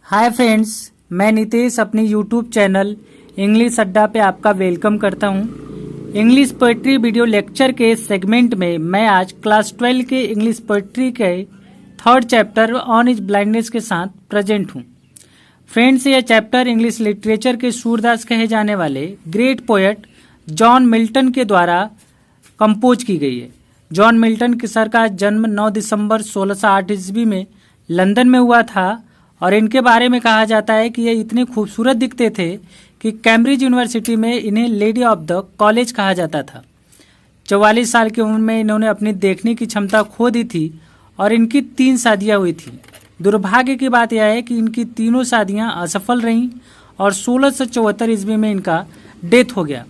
Hi friends, मैं नितेश अपने YouTube channel English अड्डा पे आपका वेलकम करता हूँ। इंग्लिश पोएट्री वीडियो लेक्चर के सेगमेंट में मैं आज क्लास 12 के इंग्लिश पोएट्री के third chapter on is blindness के साथ प्रेजेंट हूँ। फ्रेंड्स, यह चैप्टर इंग्लिश लिटरेचर के सूरदास कहे जाने वाले ग्रेट पोएट जॉन मिल्टन के द्वारा कंपोज की गई है। जॉन मिल्टन के सर का जन्म 9 दिसंबर 1608 ईस्वी में लंदन में हुआ था और इनके बारे में कहा जाता है कि ये इतने खूबसूरत दिखते थे कि कैम्ब्रिज यूनिवर्सिटी में इन्हें लेडी ऑफ द कॉलेज कहा जाता था। 44 साल की उम्र में इन्होंने अपनी देखने की क्षमता खो दी थी और इनकी 3 शादियां हुई थी। दुर्भाग्य की बात यह है कि इनकी तीनों शादियां असफल रहीं और 1674 ईस्वी में इनका डेथ हो गया।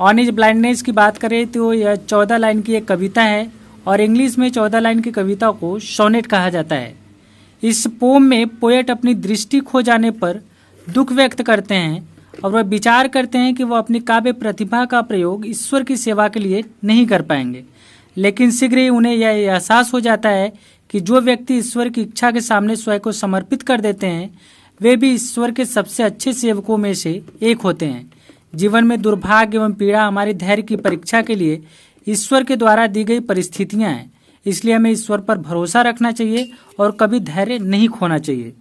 ऑन इज ब्लाइंडनेस की बात करें तो यह 14 लाइन की एक कविता है और इंग्लिश में 14 लाइन की कविता को सोनेट कहा जाता है। इस पोम में पोएट अपनी दृष्टि खो जाने पर दुख व्यक्त करते हैं और वह विचार करते हैं कि वह अपनी काव्य प्रतिभा का प्रयोग ईश्वर की सेवा के लिए नहीं कर पाएंगे, लेकिन शीघ्र ही उन्हें यह एहसास हो जाता है कि जो व्यक्ति ईश्वर की इच्छा के सामने स्वयं को समर्पित कर देते हैं वे भी ईश्वर के सबसे अच्छे सेवकों में से एक होते हैं। जीवन में दुर्भाग्य एवं पीड़ा हमारे धैर्य की परीक्षा के लिए ईश्वर के द्वारा दी गई परिस्थितियां हैं, इसलिए हमें ईश्वर पर भरोसा रखना चाहिए और कभी धैर्य नहीं खोना चाहिए।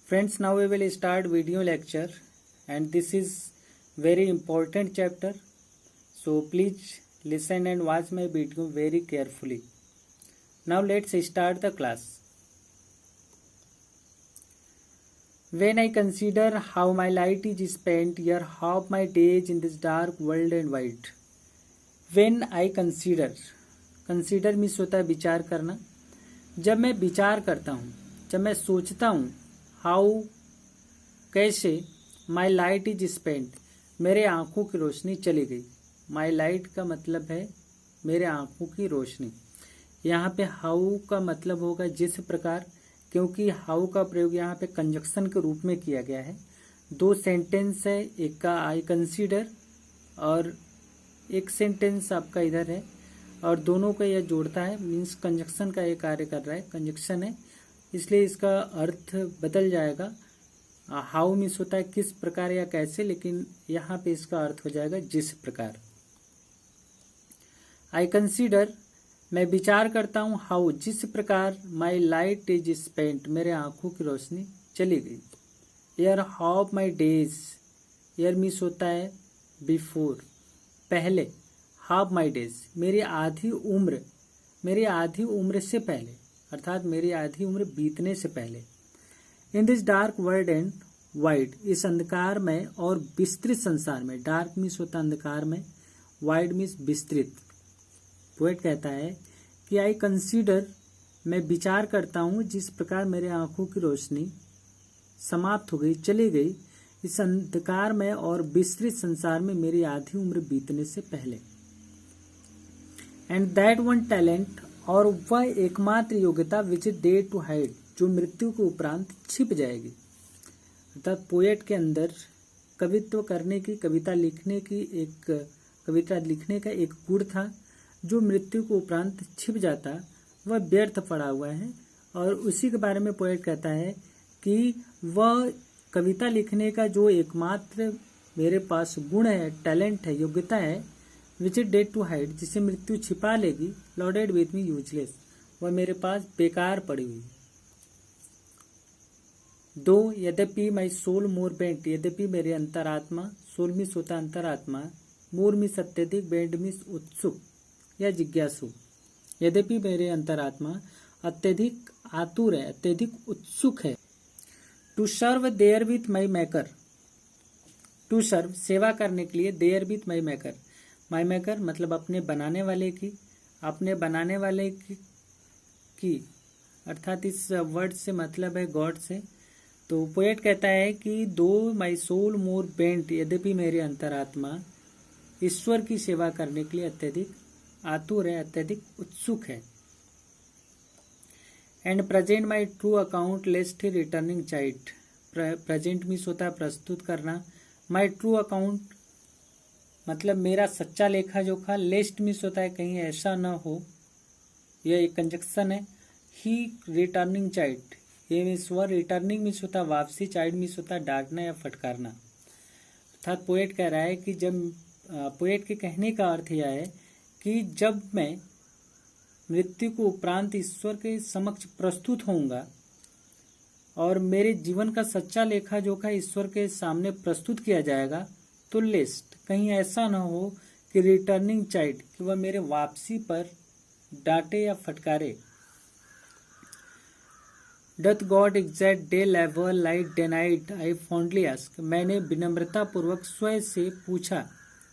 Friends, now we will start video lecture and this is very important chapter, so please listen and watch my video very carefully. Now let's start the class. When I consider how my light is spent here, half my days in this dark world and wide. When I consider means होता है विचार करना। जब मैं विचार करता हूँ, जब मैं सोचता हूँ, हाउ कैसे, माई लाइट इज स्पेंट मेरे आँखों की रोशनी चली गई। माई लाइट का मतलब है मेरे आँखों की रोशनी। यहाँ पे हाउ का मतलब होगा जिस प्रकार, क्योंकि हाउ का प्रयोग यहाँ पे कंजक्शन के रूप में किया गया है। 2 सेंटेंस है, एक का आई कंसीडर और एक सेंटेंस आपका इधर है और दोनों का यह जोड़ता है, मीन्स कंजक्शन का ये कार्य कर रहा है, कंजक्शन है, इसलिए इसका अर्थ बदल जाएगा। हाउ मीन्स होता है किस प्रकार या कैसे, लेकिन यहाँ पे इसका अर्थ हो जाएगा जिस प्रकार। आई कंसीडर मैं विचार करता हूँ, हाउ जिस प्रकार, माई लाइट इज स्पेंट मेरे आंखों की रोशनी चली गई। Year half my days, year means होता है बिफोर पहले, हाफ माई डेज मेरी आधी उम्र से पहले, अर्थात मेरी आधी उम्र बीतने से पहले। In this dark world and wide, इस अंधकार में और विस्तृत संसार में। डार्क मीन्स होता है अंधकार में, वाइड मीन्स विस्तृत। पोएट कहता है कि आई कंसीडर मैं विचार करता हूँ जिस प्रकार मेरे आंखों की रोशनी समाप्त हो गई, चली गई, इस अंधकार में और विस्तृत संसार में मेरी आधी उम्र बीतने से पहले। एंड दैट वन टैलेंट, और वह एकमात्र योग्यता which is dead to hide, जो मृत्यु के उपरांत छिप जाएगी। अर्थात पोएट के अंदर कवित्व करने की, कविता लिखने का एक गुण था जो मृत्यु के उपरांत छिप जाता, वह व्यर्थ पड़ा हुआ है। और उसी के बारे में पोएट कहता है कि वह कविता लिखने का जो एकमात्र मेरे पास गुण है, टैलेंट है, योग्यता है, which is dead to hide, जिसे मृत्यु छिपा लेगी, लॉडेड विथ मी यूजलेस, वह मेरे पास बेकार पड़ी हुई। दो यद्यपि माई सोल मोर बेंट, यद्यपि मेरे अंतरात्मा, सोल मिस होता अंतरात्मा, मोर मिस अत्यधिक, बेंट मिस उत्सुक या जिज्ञासु। यद्यपि मेरे अंतरात्मा अत्यधिक आतुर है, अत्यधिक उत्सुक है। To serve there with my maker, to serve सेवा करने के लिए, there with my maker, my maker मतलब अपने बनाने वाले की, अपने बनाने वाले की अर्थात इस वर्ड से मतलब है गॉड से। तो पोएट कहता है कि दो माई सोल मोर बेंट, यद्यपि मेरे अंतरात्मा ईश्वर की सेवा करने के लिए अत्यधिक आतुर है, अत्यधिक उत्सुक है। And present my true account lest returning child, present means होता है प्रस्तुत करना, माई ट्रू अकाउंट मतलब मेरा सच्चा लेखा जोखा, लेस्ट मीन्स होता है कहीं ऐसा न हो, यह एक कंजक्शन है। ही रिटर्निंग चाइल्ड, ये मीन्स हुआ, रिटर्निंग मीन्स होता है वापसी, चाइड मीन्स होता है डांटना या फटकारना। अर्थात पोएट कह रहा है कि पोएट के कहने का अर्थ यह है कि जब मैं मृत्यु को उपरांत ईश्वर के समक्ष प्रस्तुत होऊंगा और मेरे जीवन का सच्चा लेखा जोखा ईश्वर के सामने प्रस्तुत किया जाएगा, तो लेस्ट कहीं ऐसा ना हो कि रिटर्निंग चाइल्ड कि वह मेरे वापसी पर डांटे या फटकारे। डथ गॉड एग्जैक्ट डे लेवर light day night I fondly ask, मैंने विनम्रता पूर्वक स्वयं से पूछा।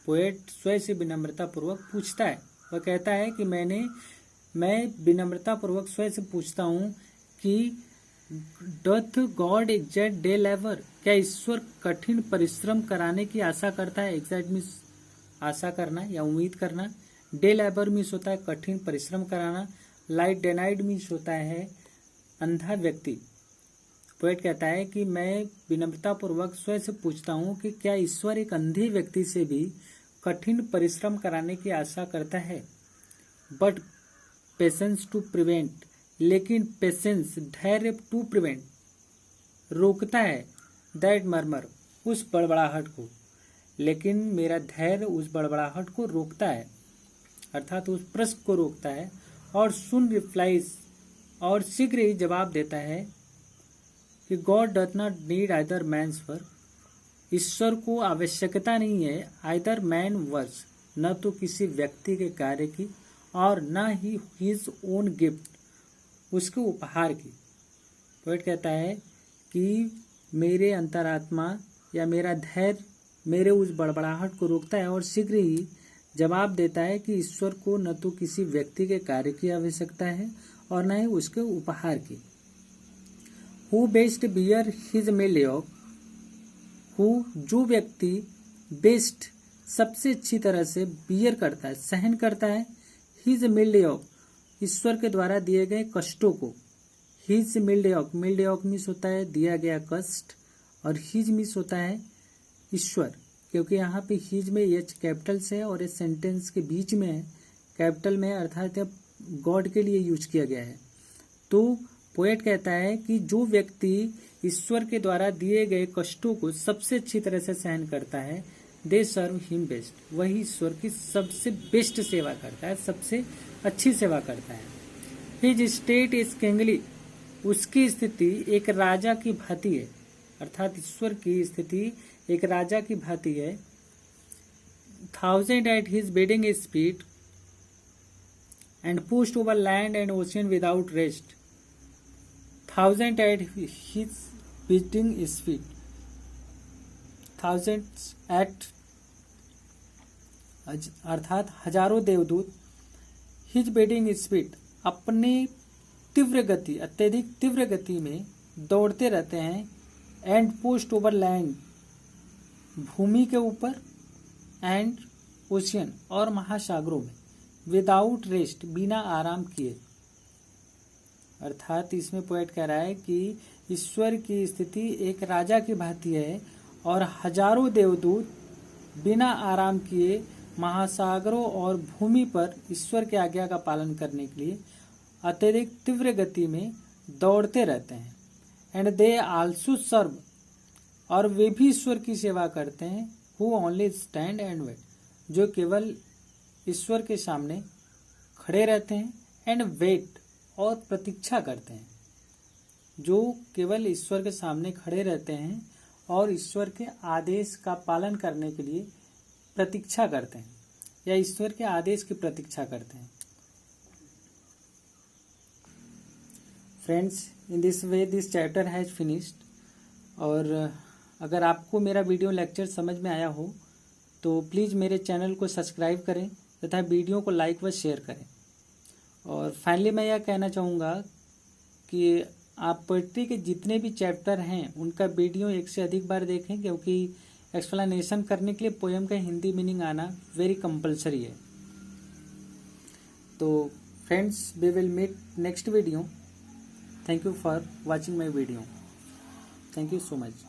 पोएट स्वयं से विनम्रता पूर्वक पूछता है, वह कहता है कि मैं विनम्रता पूर्वक स्वयं से पूछता हूँ कि डथ गॉड एग्जैक्ट डे लेवर, क्या ईश्वर कठिन परिश्रम कराने की आशा करता है। एग्जैक्ट मीन्स आशा करना या उम्मीद करना, डे लेबर मीन्स होता है कठिन परिश्रम कराना, लाइट डे नाइट मीन्स होता है अंधा व्यक्ति। पोएट कहता है कि मैं विनम्रता पूर्वक स्वयं से पूछता हूँ कि क्या ईश्वर एक अंधे व्यक्ति से भी कठिन परिश्रम कराने की आशा करता है। बट पेशेंस टू प्रिवेंट, लेकिन पेशेंस धैर्य टू प्रिवेंट रोकता है, दैट मर्मर उस बड़बड़ाहट को, लेकिन मेरा धैर्य उस बड़बड़ाहट को रोकता है, अर्थात उस प्रश्न को रोकता है। और सुन रिप्लाइज, और शीघ्र ही जवाब देता है कि God doth not need either man's work, ईश्वर को आवश्यकता नहीं है आइदर मैन वर्क्स, न तो किसी व्यक्ति के कार्य की और न ही हिज ओन गिफ्ट, उसके उपहार की। पोएट कहता है कि मेरे अंतरात्मा या मेरा धैर्य मेरे उस बड़बड़ाहट को रोकता है और शीघ्र ही जवाब देता है कि ईश्वर को न तो किसी व्यक्ति के कार्य की आवश्यकता है और न ही उसके उपहार की। Who best bear his mild yoke, who जो व्यक्ति बेस्ट सबसे अच्छी तरह से बियर करता है सहन करता है, हिज मिल्डियोक ईश्वर के द्वारा दिए गए कष्टों को। हिज मिल्डियोक, मिल्डियोक मीन्स होता है दिया गया कष्ट, और हिज मीन्स होता है ईश्वर, क्योंकि यहाँ पे हिज में एच कैपिटल से है और इस सेंटेंस के बीच में है कैपिटल में, अर्थात गॉड के लिए यूज किया गया है। तो पोएट कहता है कि जो व्यक्ति ईश्वर के द्वारा दिए गए कष्टों को सबसे अच्छी तरह से सहन करता है, दे सर्व हिम बेस्ट, वही ईश्वर की सबसे बेस्ट सेवा करता है, सबसे अच्छी सेवा करता है। हिज स्टेट इज किंगली, उसकी स्थिति एक राजा की भांति है, अर्थात ईश्वर की स्थिति एक राजा की भांति है। 1000 at his bidding speed and pushed over land and ocean without rest. 1000 at his bidding speed, 1000 at अर्थात हजारों देवदूत, हिज बिडिंग स्पीड अपनी तीव्र गति, अत्यधिक तीव्र गति में दौड़ते रहते हैं, एंड पुश्ड ओवर लैंड भूमि के ऊपर, एंड ओशियन और महासागरों में, विदाउट रेस्ट बिना आराम किए। अर्थात इसमें पोएट कह रहा है कि ईश्वर की स्थिति एक राजा की भांति है और हजारों देवदूत बिना आराम किए महासागरों और भूमि पर ईश्वर की आज्ञा का पालन करने के लिए अत्यधिक तीव्र गति में दौड़ते रहते हैं। एंड दे आल्सो सर्व, और वे भी ईश्वर की सेवा करते हैं। Who only stand and wait, जो केवल ईश्वर के सामने खड़े रहते हैं, एंड वेट और प्रतीक्षा करते हैं, जो केवल ईश्वर के सामने खड़े रहते हैं और ईश्वर के आदेश का पालन करने के लिए प्रतीक्षा करते हैं या ईश्वर के आदेश की प्रतीक्षा करते हैं। Friends, in this way this chapter has finished. और अगर आपको मेरा वीडियो लेक्चर समझ में आया हो तो प्लीज़ मेरे चैनल को सब्सक्राइब करें तथा वीडियो को लाइक व शेयर करें। और फाइनली मैं यह कहना चाहूँगा कि आप पोएट्री के जितने भी चैप्टर हैं उनका वीडियो एक से अधिक बार देखें, क्योंकि एक्सप्लेनेशन करने के लिए पोएम का हिंदी मीनिंग आना वेरी कंपलसरी है। तो friends, we will meet next video. Thank you for watching my video. Thank you so much.